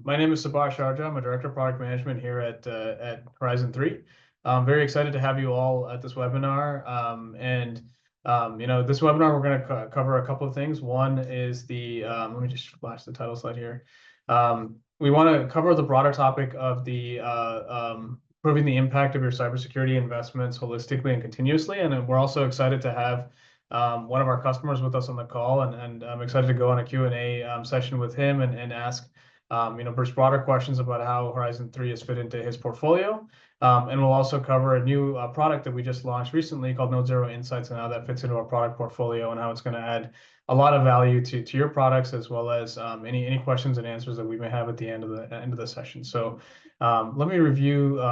My name is Subhash Arja. I'm a director of product management here at Horizon 3. I'm very excited to have you all at this webinar. This webinar, we're going to cover a couple of things. One is let me just flash the title slide here. We want to cover the broader topic of improving the impact of your cybersecurity investments holistically and continuously. And then we're also excited to have one of our customers with us on the call, and I'm excited to go on a Q&A session with him and ask Bruce broader questions about how Horizon 3 has fit into his portfolio. And we'll also cover a new product that we just launched recently called NodeZero Insights and how that fits into our product portfolio and how it's going to add a lot of value to your products, as well as any questions and answers that we may have at the end of the session. So let me review.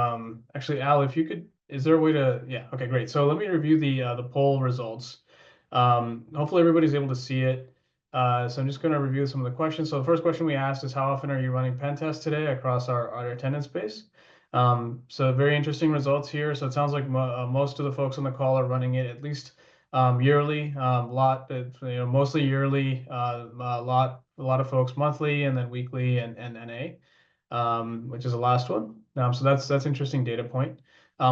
Actually, Al, if you could, is there a way to? Yeah. Okay, great. So let me review the poll results. Hopefully everybody's able to see it. So I'm just going to review some of the questions. So the first question we asked is, how often are you running pen tests today across our attendance base? So very interesting results here. So it sounds like most of the folks on the call are running it at least yearly, mostly yearly, a lot of folks monthly, and then weekly and NA, which is the last one. So that's interesting data point.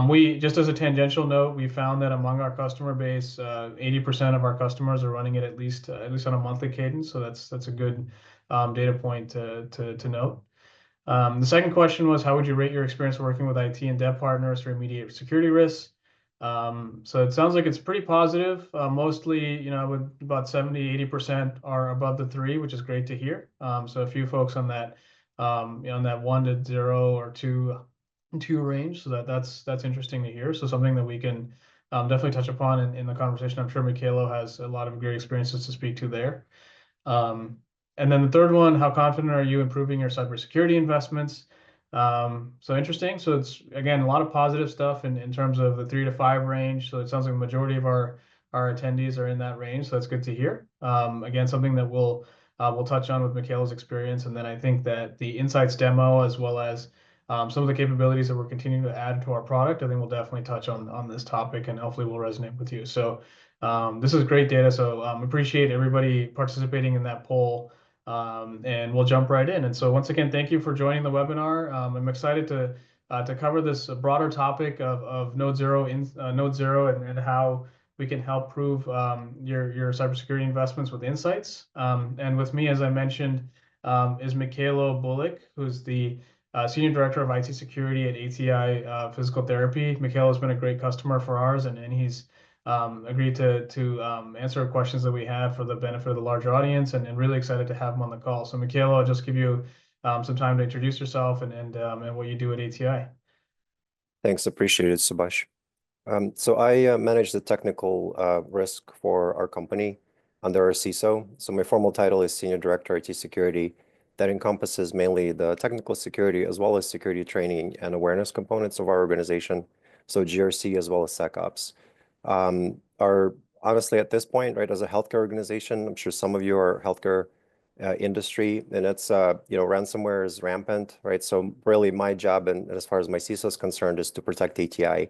We just as a tangential note, we found that among our customer base, 80% of our customers are running it at least on a monthly cadence. So that's a good data point to note. The second question was, how would you rate your experience working with IT and dev partners to remediate security risks? So it sounds like it's pretty positive. Mostly, with about 70–80% are above the 3, which is great to hear. So a few folks on that 1 to 0 or 2 range. So that's interesting to hear. So something that we can definitely touch upon in the conversation. I'm sure Mykhaylo has a lot of great experiences to speak to there. And then the third one, how confident are you improving your cybersecurity investments? So interesting. So it's, again, a lot of positive stuff in terms of the 3 to 5 range. So it sounds like the majority of our attendees are in that range. So that's good to hear. Again, something that we'll touch on with Mykhaylo's experience. And then I think that the Insights demo, as well as some of the capabilities that we're continuing to add to our product, I think we'll definitely touch on this topic, and hopefully will resonate with you. So this is great data. So appreciate everybody participating in that poll. And we'll jump right in. And so once again, thank you for joining the webinar. I'm excited to cover this broader topic of NodeZero and how we can help prove your cybersecurity investments with insights. And with me, as I mentioned, is Mykhaylo Bulyk, who's the Senior Director of IT Security at ATI Physical Therapy. Mykhaylo has been a great customer for ours, and he's agreed to answer questions that we have for the benefit of the larger audience, and really excited to have him on the call. So Mykhaylo, I'll just give you some time to introduce yourself and what you do at ATI. Thanks, appreciate it, Subhash. So I manage the technical risk for our company under our CISO. So my formal title is Senior Director IT Security. That encompasses mainly the technical security as well as security training and awareness components of our organization. So GRC as well as SecOps. Honestly, at this point, right, as a healthcare organization, I'm sure some of you are healthcare industry, and it's ransomware is rampant, right? So really my job, and as far as my CISO is concerned, is to protect ATI.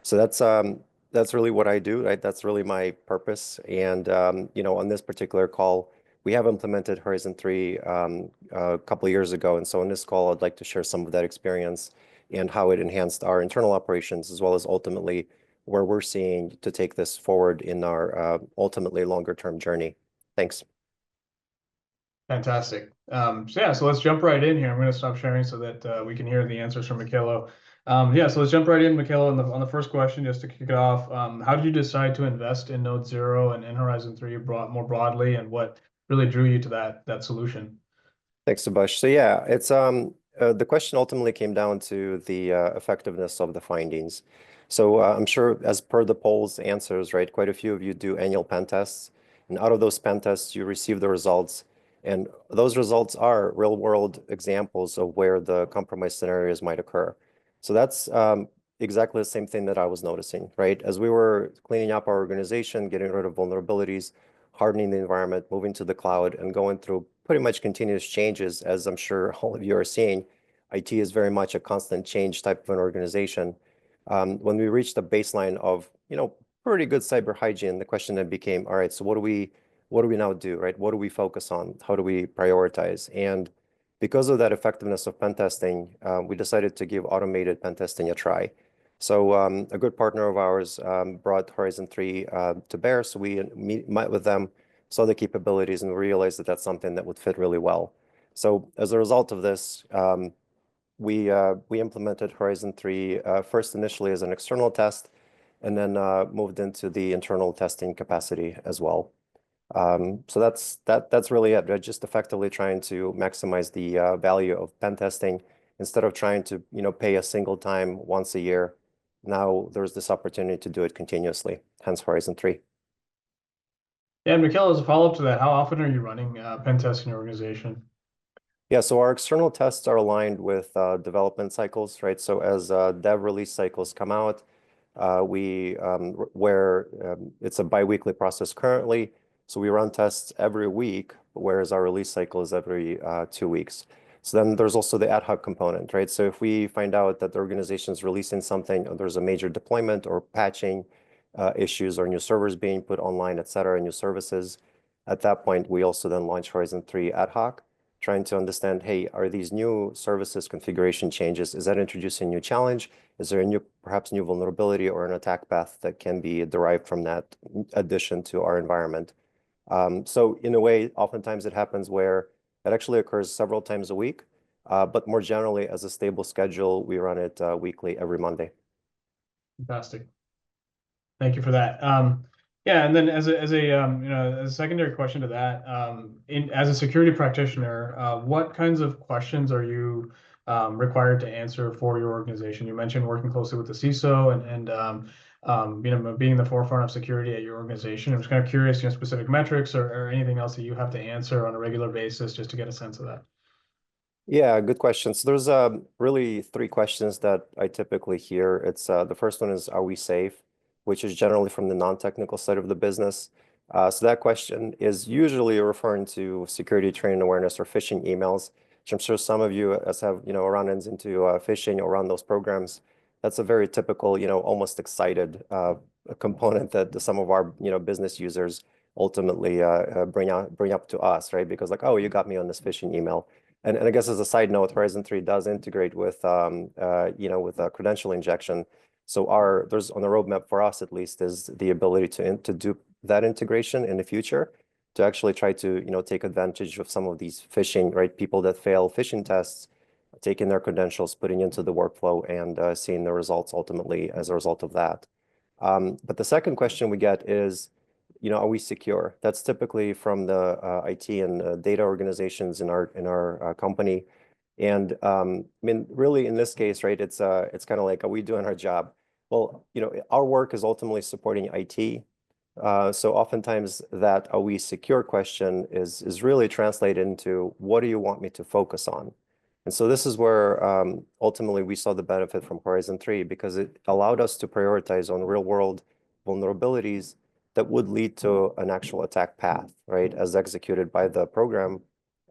So that's really what I do, right? That's really my purpose. And on this particular call, we have implemented Horizon 3 a couple of years ago. And so in this call, I'd like to share some of that experience and how it enhanced our internal operations, as well as ultimately where we're seeing to take this forward in our ultimately longer term journey. Thanks. Fantastic. So let's jump right in here. I'm going to stop sharing so that we can hear the answers from Mykhaylo. So let's jump right in, Mykhaylo, on the first question, just to kick it off. How did you decide to invest in NodeZero and in Horizon 3 more broadly, and what really drew you to that solution? Thanks, Subhash. So yeah, it's the question ultimately came down to the effectiveness of the findings. So I'm sure as per the poll's answers, right, quite a few of you do annual pen tests, and out of those pen tests, you receive the results. And those results are real world examples of where the compromise scenarios might occur. So that's exactly the same thing that I was noticing, right? As we were cleaning up our organization, getting rid of vulnerabilities, hardening the environment, moving to the cloud, and going through pretty much continuous changes, as I'm sure all of you are seeing. IT is very much a constant change type of an organization. When we reached the baseline of, pretty good cyber hygiene, the question then became, all right, so what do we now do, right? What do we focus on? How do we prioritize? And because of that effectiveness of pen testing, we decided to give automated pen testing a try. So a good partner of ours brought Horizon 3 to bear. So we met with them, saw the capabilities, and realized that that's something that would fit really well. So as a result of this, we implemented Horizon 3 first initially as an external test, and then moved into the internal testing capacity as well. So that's really it. They're just effectively trying to maximize the value of pen testing instead of trying to pay a single time once a year. Now there's this opportunity to do it continuously, hence Horizon 3. Yeah, and Mykhaylo, as a follow-up to that, how often are you running pen tests in your organization? Yeah, so our external tests are aligned with development cycles, right? So as dev release cycles come out, where it's a biweekly process currently, so we run tests every week, whereas our release cycle is every 2 weeks. So then there's also the ad hoc component, right? So if we find out that the organization is releasing something, or there's a major deployment or patching issues, or new servers being put online, et cetera, new services, at that point, we also then launch Horizon 3 ad hoc, trying to understand, hey, are these new services configuration changes? Is that introducing a new challenge? Is there a perhaps new vulnerability or an attack path that can be derived from that addition to our environment? So in a way, oftentimes it happens where it actually occurs several times a week, but more generally, as a stable schedule, we run it weekly every Monday. Fantastic. Thank you for that. Yeah, and then as a secondary question to that, as a security practitioner, what kinds of questions are you required to answer for your organization? You mentioned working closely with the CISO and being in the forefront of security at your organization. I was kind of curious, specific metrics or anything else that you have to answer on a regular basis just to get a sense of that. Yeah, good question. So there's really three questions that I typically hear. It's the first one is, are we safe? Which is generally from the non-technical side of the business. So that question is usually referring to security training awareness or phishing emails, which I'm sure some of you as have, run-ins into phishing or run those programs. That's a very typical, almost excited component that some of our, business users ultimately bring up to us, right? Because like, oh, you got me on this phishing email. And I guess as a side note, Horizon 3 does integrate with, with credential injection. So there's on the roadmap for us at least is the ability to do that integration in the future to actually try to take advantage of some of these phishing, right? People that fail phishing tests, taking their credentials, putting into the workflow, and seeing the results ultimately as a result of that. But the second question we get is, are we secure? That's typically from the IT and data organizations in our company. And I mean, really in this case, right, it's kind of like, are we doing our job? Well, our work is ultimately supporting IT. So oftentimes that are we secure question is really translated into what do you want me to focus on? And so this is where ultimately we saw the benefit from Horizon 3 because it allowed us to prioritize on real world vulnerabilities that would lead to an actual attack path, right, as executed by the program.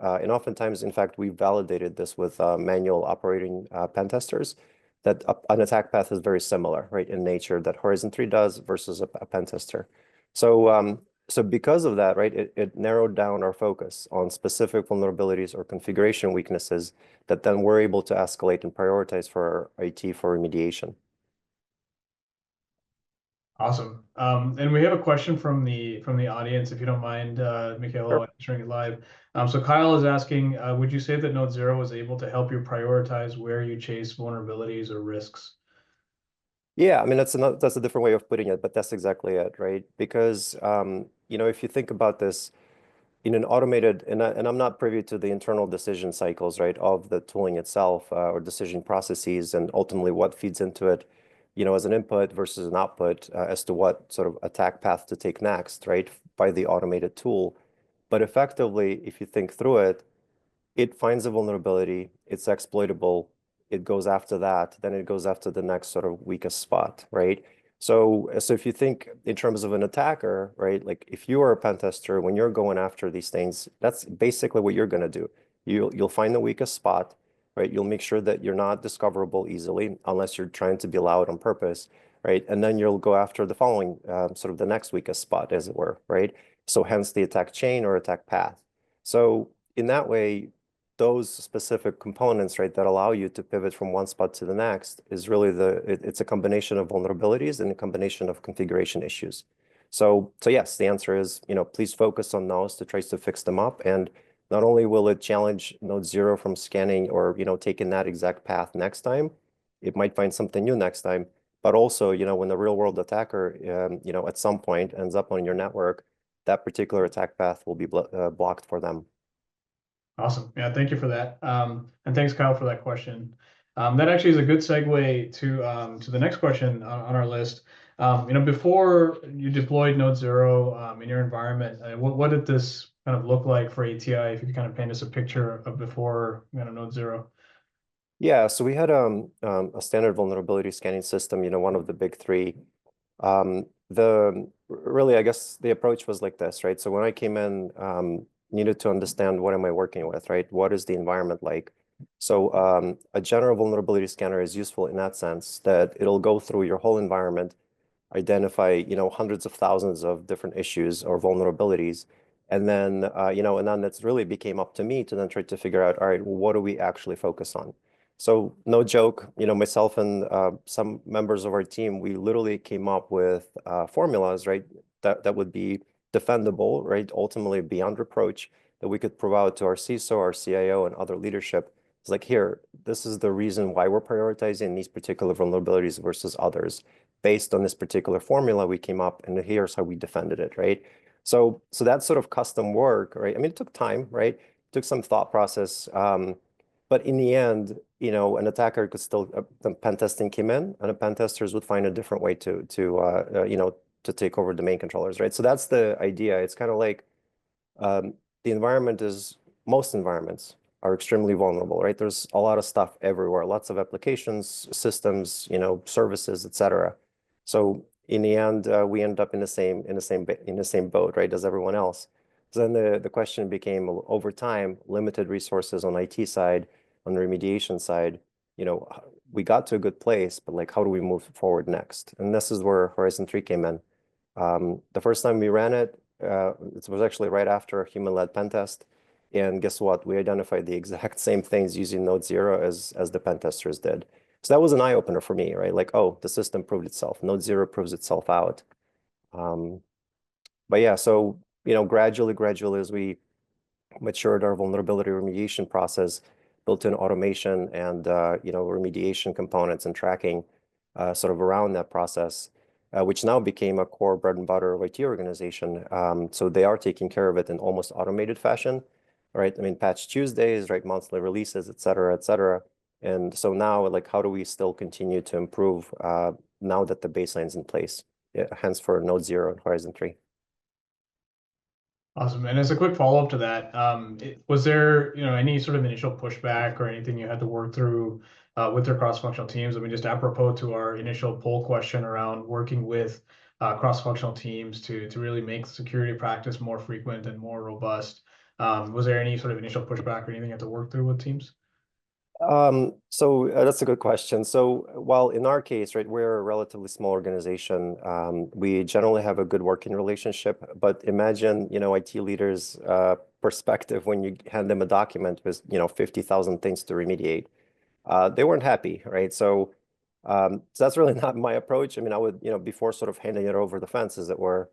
And oftentimes, in fact, we validated this with manual operating pen testers that an attack path is very similar, right, in nature that Horizon 3 does versus a pen tester. So because of that, right, it narrowed down our focus on specific vulnerabilities or configuration weaknesses that then we're able to escalate and prioritize for our IT for remediation. Awesome. And we have a question from the audience, if you don't mind, Mykhaylo, Sure. answering it live. So Kyle is asking, would you say that NodeZero was able to help you prioritize where you chase vulnerabilities or risks? Yeah, I mean that's a different way of putting it, but that's exactly it, right? Because if you think about this in an automated, and I'm not privy to the internal decision cycles, right, of the tooling itself or decision processes, and ultimately what feeds into it, as an input versus an output as to what sort of attack path to take next, right, by the automated tool. But effectively, if you think through it, it finds a vulnerability, it's exploitable, it goes after that, then it goes after the next sort of weakest spot, right? So if you think in terms of an attacker, right, like if you are a pen tester, when you're going after these things, that's basically what you're going to do. You'll find the weakest spot, right? You'll make sure that you're not discoverable easily unless you're trying to be loud on purpose, right? And then you'll go after the following, sort of the next weakest spot, as it were, right? So hence the attack chain or attack path. So in that way, those specific components, right, that allow you to pivot from one spot to the next is really it's a combination of vulnerabilities and a combination of configuration issues. So yes, the answer is, please focus on those to try to fix them up. And not only will it challenge NodeZero from scanning or, taking that exact path next time, it might find something new next time. But also, when the real world attacker, at some point ends up on your network, that particular attack path will be blocked for them. Awesome. Yeah, thank you for that. And thanks, Kyle, for that question. That actually is a good segue to the next question on our list. Before you deployed NodeZero in your environment, what did this kind of look like for ATI? If you could kind of paint us a picture of before NodeZero. Yeah, so we had a standard vulnerability scanning system, one of the big three. Really, I guess the approach was like this, right? So when I came in, needed to understand what am I working with, right? What is the environment like? So a general vulnerability scanner is useful in that sense that it'll go through your whole environment, identify, hundreds of thousands of different issues or vulnerabilities. And then, and then it's really became up to me to then try to figure out, all right, well, what do we actually focus on? So no joke, myself and some members of our team, we literally came up with formulas, right, that would be defendable, right, ultimately beyond reproach, that we could provide to our CISO, our CIO, and other leadership. It's like, here, this is the reason why we're prioritizing these particular vulnerabilities versus others. Based on this particular formula we came up, and here's how we defended it, right? So that sort of custom work, right? I mean, it took time, right? It took some thought process. But in the end, an attacker could still, the pen testing came in, and the pen testers would find a different way to take over domain controllers, right? So that's the idea. It's kind of like the environment is, most environments are extremely vulnerable, right? There's a lot of stuff everywhere, lots of applications, systems, services, etc. So in the end, we end up in the same boat, right, as everyone else. So then the question became, over time, limited resources on IT side, on the remediation side, we got to a good place, but like, how do we move forward next? And this is where Horizon 3 came in. The first time we ran it, it was actually right after a human-led pen test. And guess what? We identified the exact same things using NodeZero as the pen testers did. So that was an eye-opener for me, right? Like, oh, the system proved itself. NodeZero proves itself out. But yeah, so, gradually as we matured our vulnerability remediation process, built in automation and, remediation components and tracking sort of around that process, which now became a core bread and butter of IT organization. So they are taking care of it in almost automated fashion, right? I mean, patch Tuesdays, right? Monthly releases, et cetera, et cetera. And so now, like, how do we still continue to improve now that the baseline's in place? Yeah, hence for NodeZero and Horizon 3. Awesome. And as a quick follow-up to that, was there, any sort of initial pushback or anything you had to work through with your cross-functional teams? I mean, just apropos to our initial poll question around working with cross-functional teams to really make security practice more frequent and more robust. Was there any sort of initial pushback or anything you had to work through with teams? So that's a good question. So while in our case, right, we're a relatively small organization, we generally have a good working relationship. But imagine, IT leaders' perspective when you hand them a document with, 50,000 things to remediate. They weren't happy, right? So that's really not my approach. I mean, I would, before sort of handing it over the fence, as it were,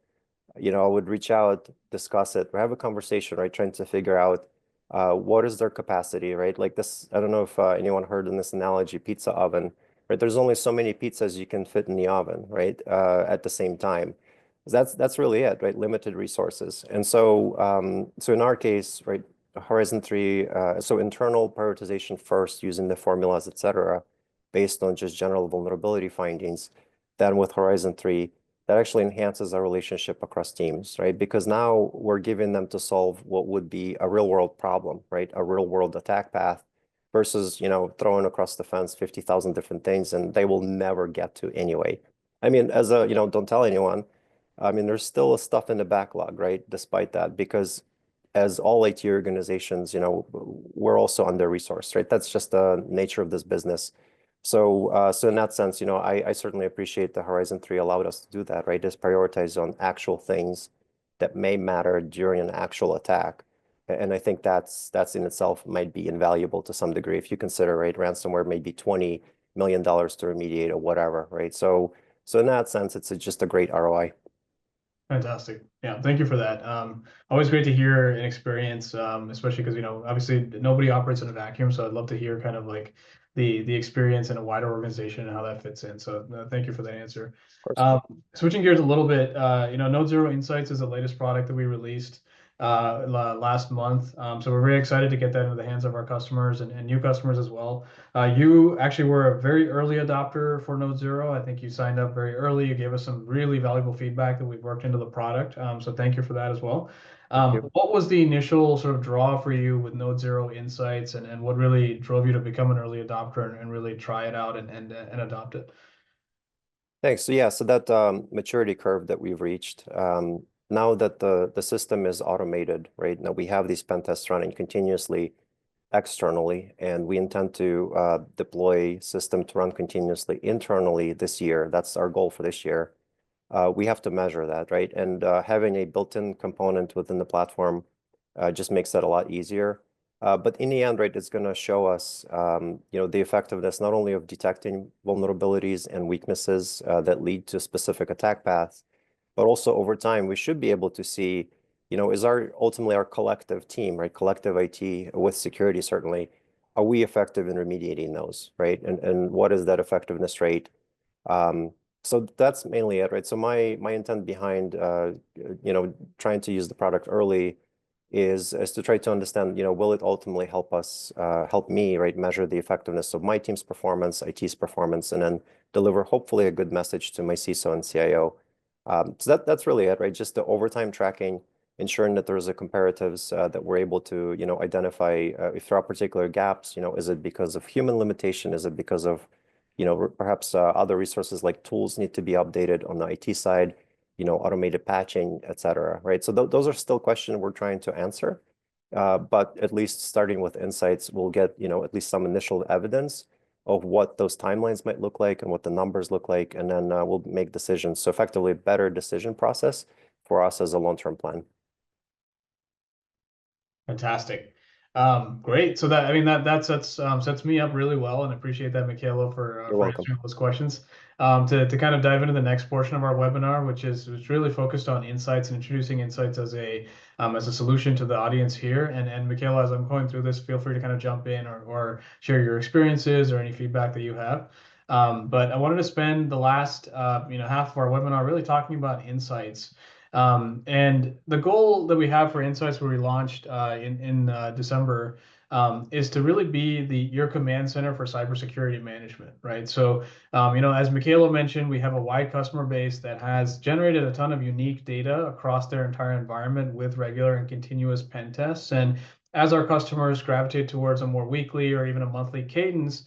I would reach out, discuss it, or have a conversation, right? Trying to figure out what is their capacity, right? Like this, I don't know if anyone heard in this analogy, pizza oven, right? There's only so many pizzas you can fit in the oven, right? At the same time. That's really it, right? Limited resources. And so in our case, right, Horizon 3, so internal prioritization first using the formulas, et cetera, based on just general vulnerability findings. Then with Horizon 3, that actually enhances our relationship across teams, right? Because now we're giving them to solve what would be a real world problem, right? A real world attack path versus, throwing across the fence 50,000 different things and they will never get to anyway. I mean, as a, don't tell anyone. I mean, there's still stuff in the backlog, right? Despite that, because as all IT organizations, we're also under-resourced, right? That's just the nature of this business. So in that sense, I certainly appreciate the Horizon 3 allowed us to do that, right? Just prioritize on actual things that may matter during an actual attack, And I think that's in itself might be invaluable to some degree if you consider, right, ransomware may be $20 million to remediate or whatever, right? So in that sense, it's just a great ROI. Fantastic. Yeah, thank you for that. Always great to hear an experience, especially because, obviously nobody operates in a vacuum. So I'd love to hear kind of like the experience in a wider organization and how that fits in. So thank you for that answer. Of course. Um, Switching gears a little bit, NodeZero Insights is the latest product that we released last month. So we're very excited to get that into the hands of our customers and new customers as well. You actually were a very early adopter for NodeZero. I think you signed up very early. You gave us some really valuable feedback that we've worked into the product. So thank you for that as well. Thank you. What was the initial sort of draw for you with NodeZero Insights, and what really drove you to become an early adopter and really try it out and adopt it? Thanks. So yeah, so that maturity curve that we've reached, now that the system is automated, right? Now we have these pen tests running continuously externally, and we intend to deploy system to run continuously internally this year. That's our goal for this year. We have to measure that, right? And having a built-in component within the platform just makes that a lot easier. But in the end, right, it's going to show us, the effectiveness not only of detecting vulnerabilities and weaknesses that lead to specific attack paths, but also over time, we should be able to see, is ultimately our collective team, right, collective IT with security, certainly, are we effective in remediating those, right? And what is that effectiveness rate? So that's mainly it, right? So my intent behind, trying to use the product early is to try to understand, will it ultimately help me, right, measure the effectiveness of my team's performance, IT's performance, and then deliver hopefully a good message to my CISO and CIO. So that's really it, right? Just the overtime tracking, ensuring that there's a comparatives that we're able to, identify if there are particular gaps, is it because of human limitation? Is it because of, perhaps other resources like tools need to be updated on the IT side? Automated patching, et cetera, right? So those are still questions we're trying to answer. But at least starting with insights, we'll get, at least some initial evidence of what those timelines might look like and what the numbers look like. And then we'll make decisions. So effectively, a better decision process for us as a long-term plan. Fantastic. Great. So that sets me up really well, and appreciate that, Mykhaylo, You're for welcome. answering those questions. To kind of dive into the next portion of our webinar, which is really focused on insights and introducing insights as a solution to the audience here. And Mykhaylo, as I'm going through this, feel free to kind of jump in or share your experiences or any feedback that you have. But I wanted to spend the last half of our webinar really talking about insights. And the goal that we have for Insights, where we launched in December, is to really be your command center for cybersecurity management, right? So, as Mykhaylo mentioned, we have a wide customer base that has generated a ton of unique data across their entire environment with regular and continuous pen tests. And as our customers gravitate towards a more weekly or even a monthly cadence,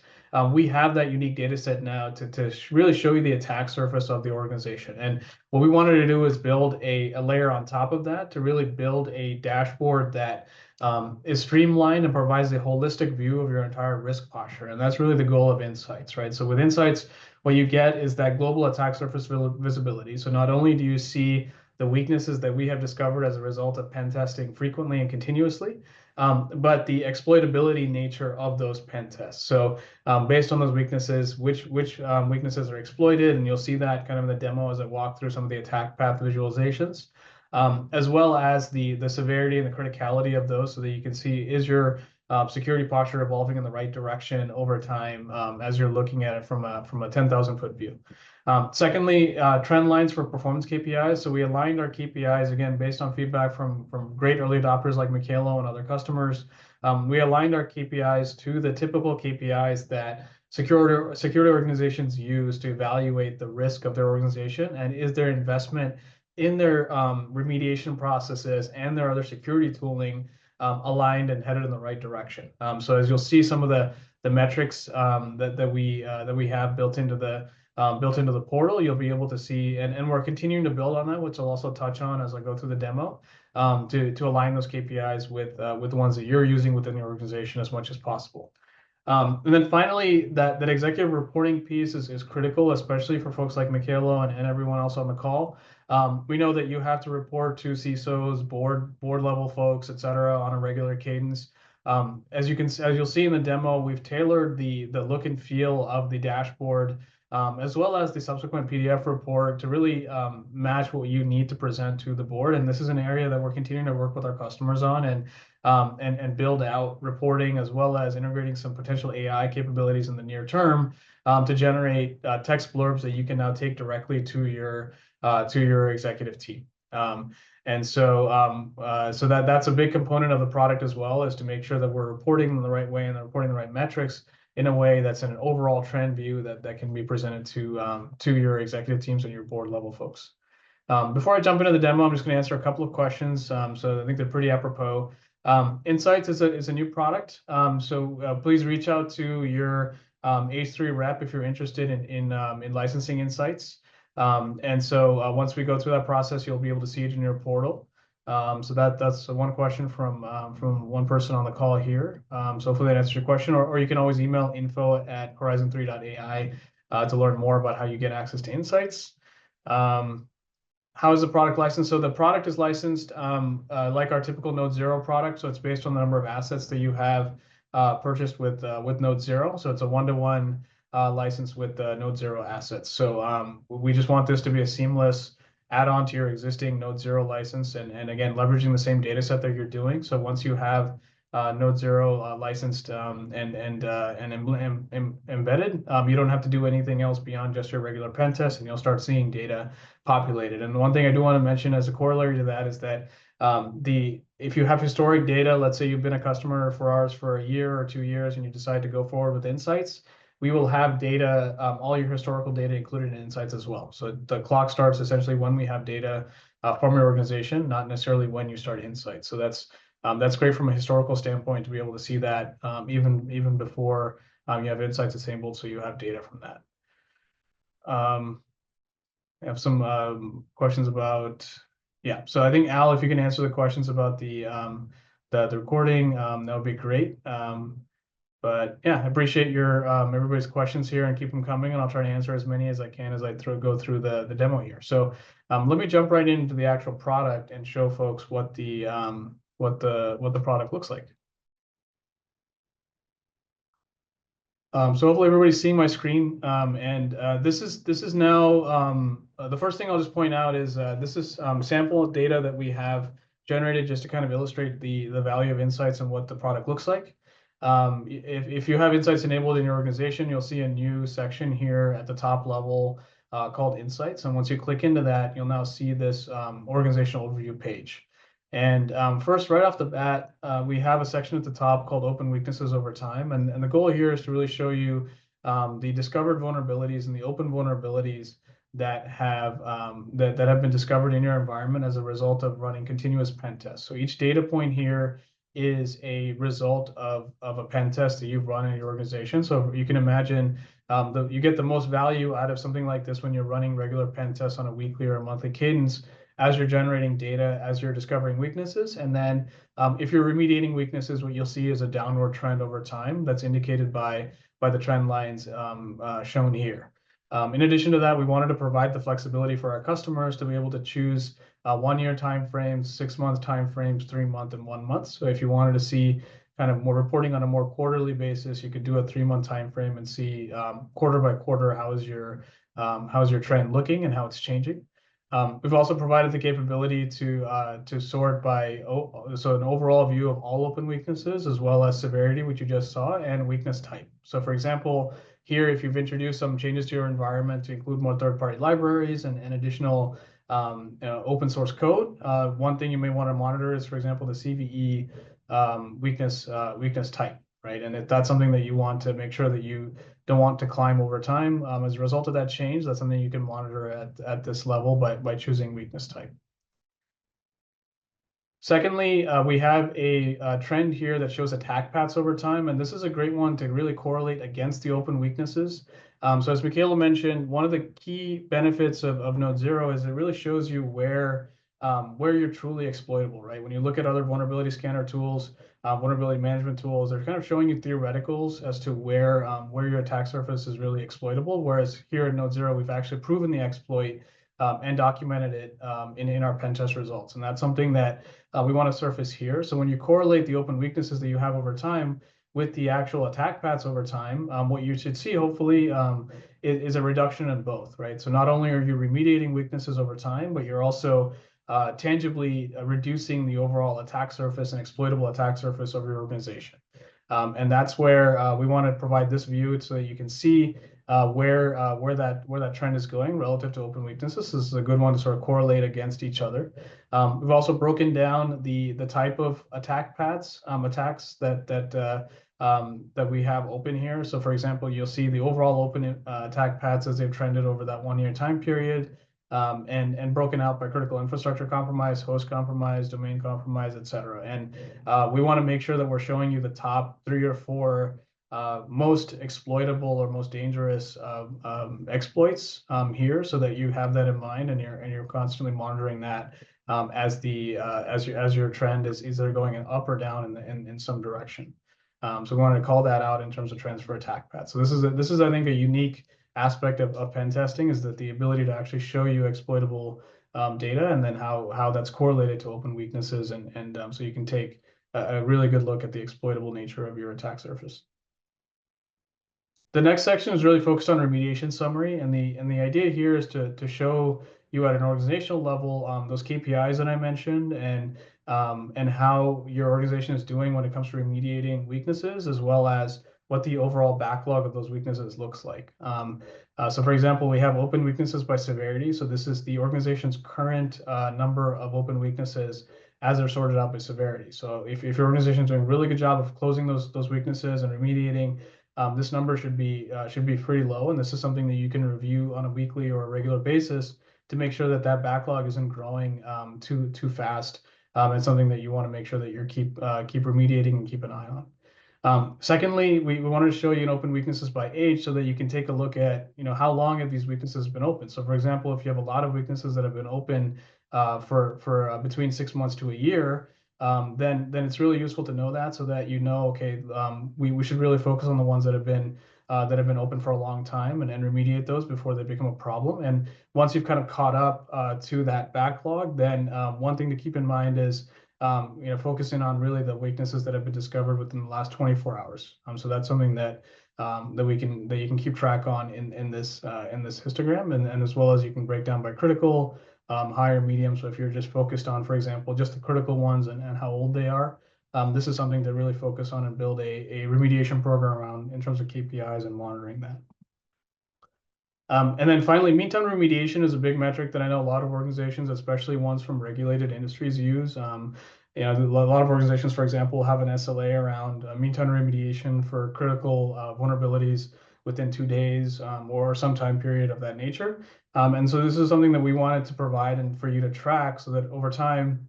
we have that unique data set now to really show you the attack surface of the organization. And what we wanted to do is build a layer on top of that to really build a dashboard that is streamlined and provides a holistic view of your entire risk posture. And that's really the goal of Insights, right? So with Insights, what you get is that global attack surface visibility. So not only do you see the weaknesses that we have discovered as a result of pen testing frequently and continuously, but the exploitability nature of those pen tests. So based on those weaknesses, which weaknesses are exploited, and you'll see that kind of in the demo as I walk through some of the attack path visualizations, as well as the severity and the criticality of those, so that you can see, is your security posture evolving in the right direction over time, as you're looking at it from a 10,000-foot view. Secondly, trend lines for performance KPIs. So we aligned our KPIs, again, based on feedback from great early adopters like Mykhaylo and other customers. We aligned our KPIs to the typical KPIs that security organizations use to evaluate the risk of their organization, and is their investment in their remediation processes and their other security tooling aligned and headed in the right direction. So as you'll see, some of the metrics that we have built into the portal, you'll be able to see, and we're continuing to build on that, which I'll also touch on as I go through the demo, to align those KPIs with the ones that you're using within the organization as much as possible. And then finally, that executive reporting piece is critical, especially for folks like Mykhaylo and everyone else on the call. We know that you have to report to CISOs, board level folks, et cetera, on a regular cadence. As you'll see in the demo, we've tailored the look and feel of the dashboard, as well as the subsequent PDF report to really match what you need to present to the board. And this is an area that we're continuing to work with our customers on and build out reporting, as well as integrating some potential AI capabilities in the near term to generate text blurbs that you can now take directly to your executive team. And so that's a big component of the product as well, is to make sure that we're reporting in the right way and reporting the right metrics in a way that's an overall trend view that can be presented to your executive teams and your board level folks. Before I jump into the demo, I'm just going to answer a couple of questions. So I think they're pretty apropos. Insights is a new product. So please reach out to your H3 rep if you're interested in licensing Insights. And so once we go through that process, you'll be able to see it in your portal. So that's one question from one person on the call here. So hopefully that answers your question, or you can always email info@horizon3.ai to learn more about how you get access to Insights. How is the product licensed? So the product is licensed like our typical NodeZero product. So it's based on the number of assets that you have purchased with NodeZero. So it's a one-to-one license with NodeZero assets. So we just want this to be a seamless add-on to your existing NodeZero license, and again, leveraging the same data set that you're doing. So once you have NodeZero licensed and embedded, you don't have to do anything else beyond just your regular pen test, and you'll start seeing data populated. And the one thing I do want to mention as a corollary to that is that if you have historic data, let's say you've been a customer for ours for a year or 2 years, and you decide to go forward with Insights, we will have data, all your historical data included in Insights as well. So the clock starts essentially when we have data from your organization, not necessarily when you start Insights. So that's great from a historical standpoint to be able to see that even before you have Insights enabled, so you have data from that. I have some questions about, yeah. So I think Al, if you can answer the questions about the recording, that would be great. But yeah, I appreciate your everybody's questions here, and keep them coming, and I'll try to answer as many as I can as I go through the demo here. So let me jump right into the actual product and show folks what the product looks like. So hopefully everybody's seeing my screen, and this is now the first thing I'll just point out is this is sample data that we have generated just to kind of illustrate the value of Insights and what the product looks like. If you have Insights enabled in your organization, you'll see a new section here at the top level called Insights. And once you click into that, you'll now see this organizational overview page. And first, right off the bat, we have a section at the top called Open Weaknesses Over Time. And the goal here is to really show you the discovered vulnerabilities and the open vulnerabilities that have been discovered in your environment as a result of running continuous pen tests. So each data point here is a result of a pen test that you've run in your organization. So you can imagine you get the most value out of something like this when you're running regular pen tests on a weekly or a monthly cadence, as you're generating data, as you're discovering weaknesses. And then if you're remediating weaknesses, what you'll see is a downward trend over time that's indicated by the trend lines shown here. In addition to that, we wanted to provide the flexibility for our customers to be able to choose 1-year timeframes, 6-month timeframes, 3-month, and 1 month. So if you wanted to see kind of more reporting on a more quarterly basis, you could do a 3-month timeframe and see quarter by quarter how's your trend looking and how it's changing. We've also provided the capability to sort by so an overall view of all open weaknesses, as well as severity, which you just saw, and weakness type. So for example, here, if you've introduced some changes to your environment to include more third-party libraries and additional open source code, one thing you may want to monitor is, for example, the CVE weakness type, right? And if that's something that you want to make sure that you don't want to climb over time as a result of that change, that's something you can monitor at this level by choosing weakness type. Secondly, we have a trend here that shows attack paths over time, and this is a great one to really correlate against the open weaknesses. So as Mykhaylo mentioned, one of the key benefits of NodeZero is it really shows you where you're truly exploitable, right? When you look at other vulnerability scanner tools, vulnerability management tools, they're kind of showing you theoreticals as to where your attack surface is really exploitable. Whereas here at NodeZero, we've actually proven the exploit and documented it in our pen test results. And that's something that we want to surface here. So when you correlate the open weaknesses that you have over time with the actual attack paths over time, what you should see hopefully is a reduction in both, right? So not only are you remediating weaknesses over time, but you're also tangibly reducing the overall attack surface and exploitable attack surface of your organization. And that's where we want to provide this view so that you can see where that trend is going relative to open weaknesses. This is a good one to sort of correlate against each other. We've also broken down the type of attack paths, attacks that we have open here. So for example, you'll see the overall open attack paths as they've trended over that 1-year time period, and broken out by critical infrastructure compromise, host compromise, domain compromise, et cetera. And we want to make sure that we're showing you the top 3 or 4 most exploitable or most dangerous exploits here, so that you have that in mind and you're constantly monitoring that as your trend is either going up or down in some direction. So we want to call that out in terms of trends for attack paths. So this is I think a unique aspect of pen testing, is that the ability to actually show you exploitable data, and then how that's correlated to open weaknesses, and so you can take a really good look at the exploitable nature of your attack surface. The next section is really focused on remediation summary, and the idea here is to show you at an organizational level those KPIs that I mentioned, and how your organization is doing when it comes to remediating weaknesses, as well as what the overall backlog of those weaknesses looks like. So for example, we have open weaknesses by severity. So this is the organization's current number of open weaknesses as they're sorted out by severity. So if your organization is doing a really good job of closing those weaknesses and remediating, this number should be pretty low. And this is something that you can review on a weekly or a regular basis to make sure that backlog isn't growing too fast. And something that you want to make sure that you keep remediating and keep an eye on. Secondly, we wanted to show you an open weaknesses by age, so that you can take a look at, how long have these weaknesses been open. So for example, if you have a lot of weaknesses that have been open for between 6 months to a year, then it's really useful to know that, so that okay, we should really focus on the ones that have been open for a long time, and remediate those before they become a problem. And once you've kind of caught up to that backlog, then one thing to keep in mind is focusing on really the weaknesses that have been discovered within the last 24 hours. So that's something that you can keep track on in this histogram, and as well as you can break down by critical, high or medium. So if you're just focused on, for example, just the critical ones and how old they are, this is something to really focus on and build a remediation program around in terms of KPIs and monitoring that. And then finally, mean time remediation is a big metric that I know a lot of organizations, especially ones from regulated industries, use. A lot of organizations, for example, have an SLA around mean time remediation for critical vulnerabilities within 2 days or some time period of that nature. And so this is something that we wanted to provide and for you to track, so that over time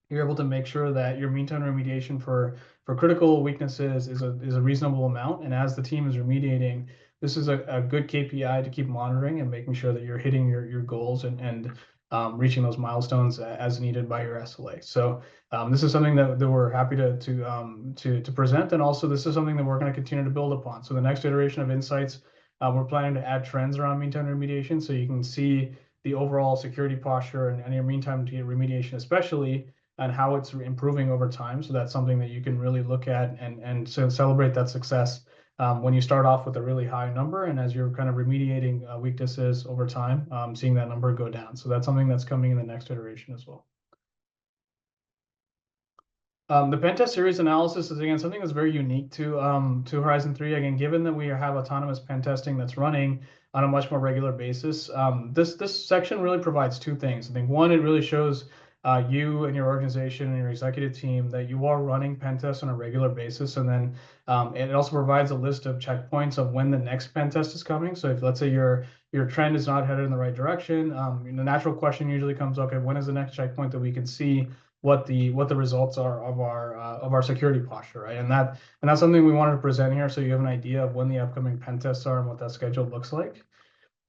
you're able to make sure that your mean time remediation for critical weaknesses is a reasonable amount. And as the team is remediating, this is a good KPI to keep monitoring and making sure that you're hitting your goals and reaching those milestones as needed by your SLA. So this is something that we're happy to present, and also this is something that we're going to continue to build upon. So the next iteration of Insights, we're planning to add trends around mean time remediation, so you can see the overall security posture and your mean time to remediation, especially, and how it's improving over time. So that's something that you can really look at and so celebrate that success when you start off with a really high number, and as you're kind of remediating weaknesses over time, seeing that number go down. So that's something that's coming in the next iteration as well. The pen test series analysis is, again, something that's very unique to Horizon 3. Again, given that we have autonomous pen testing that's running on a much more regular basis, this section really provides 2 things. I think one, it really shows you and your organization and your executive team that you are running pen tests on a regular basis, and then it also provides a list of checkpoints of when the next pen test is coming. So if, let's say, your trend is not headed in the right direction, the natural question usually comes, okay, when is the next checkpoint that we can see what the results are of our security posture, right? And that's something we wanted to present here, so you have an idea of when the upcoming pen tests are and what that schedule looks like.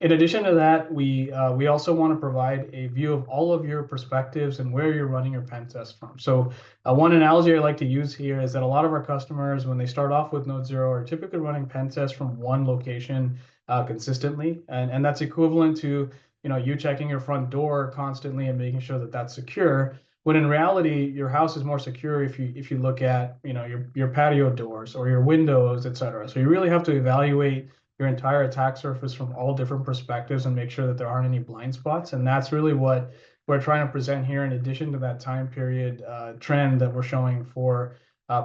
In addition to that, we also want to provide a view of all of your perspectives and where you're running your pen test from. So one analogy I like to use here is that a lot of our customers, when they start off with NodeZero, are typically running pen tests from one location consistently, and that's equivalent to you checking your front door constantly and making sure that that's secure. When in reality, your house is more secure if you look at, your patio doors or your windows, et cetera. So you really have to evaluate your entire attack surface from all different perspectives and make sure that there aren't any blind spots. And that's really what we're trying to present here, in addition to that time period trend that we're showing for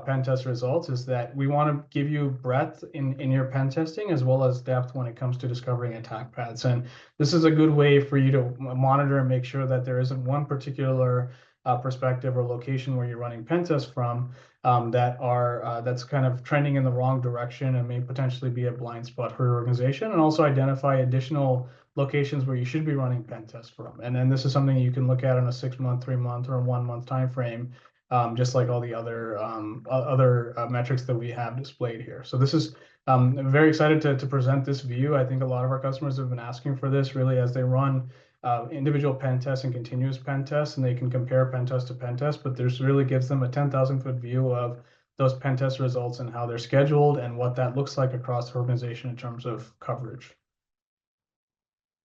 pen test results, is that we want to give you breadth in your pen testing as well as depth when it comes to discovering attack paths. And this is a good way for you to monitor and make sure that there isn't one particular perspective or location where you're running pen tests from that's kind of trending in the wrong direction and may potentially be a blind spot for your organization, and also identify additional locations where you should be running pen tests from. And then this is something you can look at in a 6-month, 3-month, or a 1-month time frame, just like all the other metrics that we have displayed here. So this is I'm very excited to present this view. I think a lot of our customers have been asking for this really as they run individual pen tests and continuous pen tests, and they can compare pen test to pen test, but this really gives them a 10,000-foot view of those pen test results and how they're scheduled and what that looks like across the organization in terms of coverage.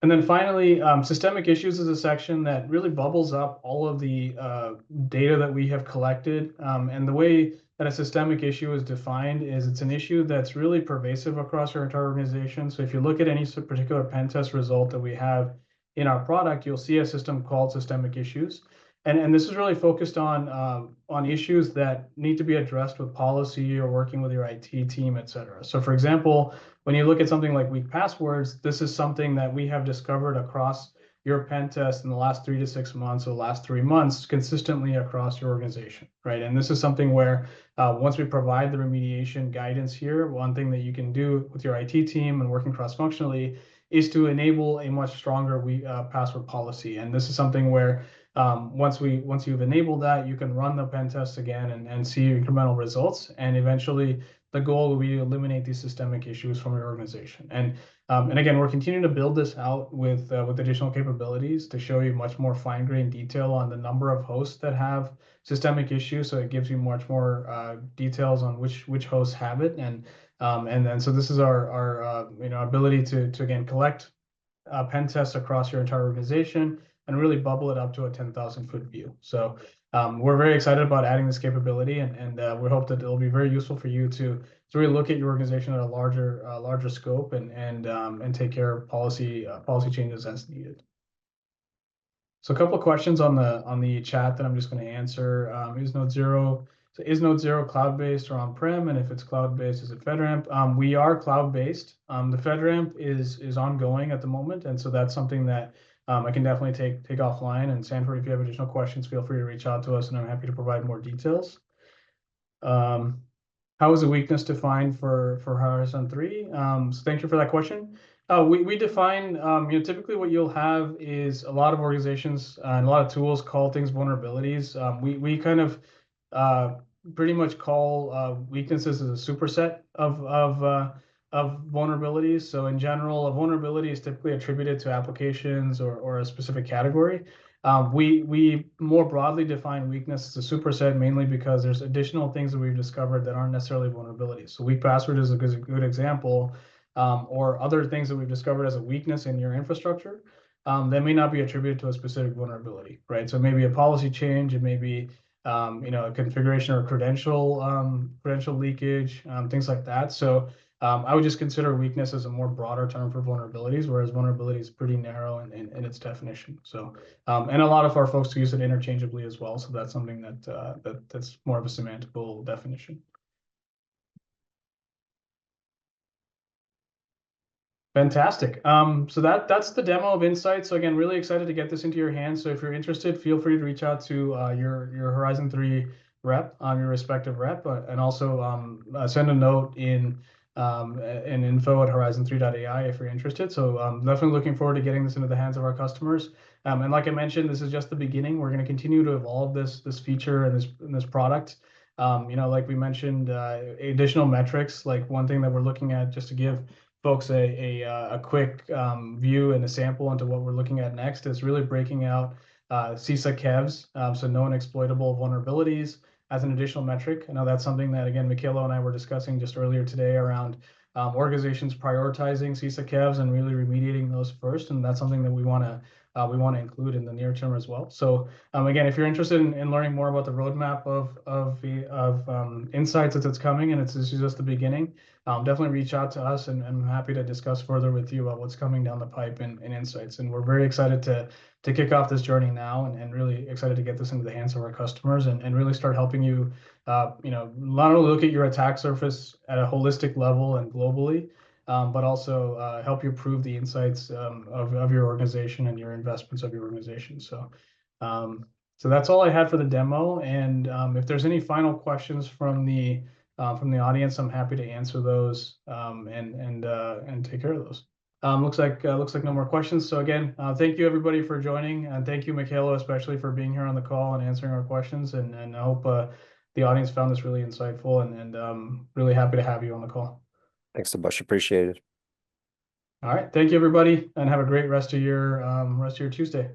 And then finally, systemic issues is a section that really bubbles up all of the data that we have collected. And the way that a systemic issue is defined is it's an issue that's really pervasive across your entire organization. So if you look at any particular pen test result that we have in our product, you'll see a system called systemic issues. And this is really focused on issues that need to be addressed with policy or working with your IT team, et cetera. So for example, when you look at something like weak passwords, this is something that we have discovered across your pen test in the last 3 to 6 months or the last 3 months consistently across your organization, right? And this is something where once we provide the remediation guidance here, one thing that you can do with your IT team and working cross-functionally is to enable a much stronger password policy. And this is something where once you've enabled that, you can run the pen test again and see incremental results. And eventually, the goal will be to eliminate these systemic issues from your organization. And again, we're continuing to build this out with additional capabilities to show you much more fine-grained detail on the number of hosts that have systemic issues. So it gives you much more details on which hosts have it. And then so this is our ability to again collect pen tests across your entire organization and really bubble it up to a 10,000-foot view. So we're very excited about adding this capability, and we hope that it'll be very useful for you to really look at your organization at a larger scope and take care of policy changes as needed. So a couple of questions on the chat that I'm just going to answer. Is NodeZero cloud-based or on-prem? And if it's cloud-based, is it FedRAMP? We are cloud-based. The FedRAMP is ongoing at the moment, and so that's something that I can definitely take offline. And Sanford, if you have additional questions, feel free to reach out to us, and I'm happy to provide more details. How is a weakness defined for Horizon 3? So thank you for that question. We define, typically what you'll have is a lot of organizations and a lot of tools call things vulnerabilities. We kind of pretty much call weaknesses as a superset of vulnerabilities. So in general, a vulnerability is typically attributed to applications or a specific category. We more broadly define weakness as a superset, mainly because there's additional things that we've discovered that aren't necessarily vulnerabilities. So weak password is a good example, or other things that we've discovered as a weakness in your infrastructure that may not be attributed to a specific vulnerability, right? So maybe a policy change, it may be a configuration or credential leakage, things like that. So I would just consider weakness as a more broader term for vulnerabilities, whereas vulnerability is pretty narrow in its definition. So, and a lot of our folks use it interchangeably as well. So that's something that's more of a semantical definition. Fantastic. So that's the demo of Insights. So again, really excited to get this into your hands. So if you're interested, feel free to reach out to your Horizon 3 rep, your respective rep, and also send a note in info@horizon3.ai if you're interested. So definitely looking forward to getting this into the hands of our customers. And like I mentioned, this is just the beginning. We're going to continue to evolve this feature and this product. Like we mentioned, additional metrics. Like one thing that we're looking at, just to give folks a quick view and a sample into what we're looking at next, is really breaking out CISA KEVs, so known exploitable vulnerabilities, as an additional metric. I know that's something that, again, Mykhaylo and I were discussing just earlier today around organizations prioritizing CISA KEVs and really remediating those first, and that's something that we want to include in the near term as well. So again, if you're interested in learning more about the roadmap of insights as it's coming, and this is just the beginning, definitely reach out to us, and I'm happy to discuss further with you about what's coming down the pipe in insights. And we're very excited to kick off this journey now, and really excited to get this into the hands of our customers, and really start helping you, not only look at your attack surface at a holistic level and globally, but also help you prove the insights of your organization and your investments of your organization. So, so that's all I had for the demo. And if there's any final questions from the audience, I'm happy to answer those and take care of those. Looks like no more questions. So again, thank you everybody for joining, and thank you, Mykhaylo, especially for being here on the call and answering our questions. And I hope the audience found this really insightful, and really happy to have you on the call. Thanks, Subhash. Appreciate it. All right, thank you everybody, and have a great rest of your Tuesday.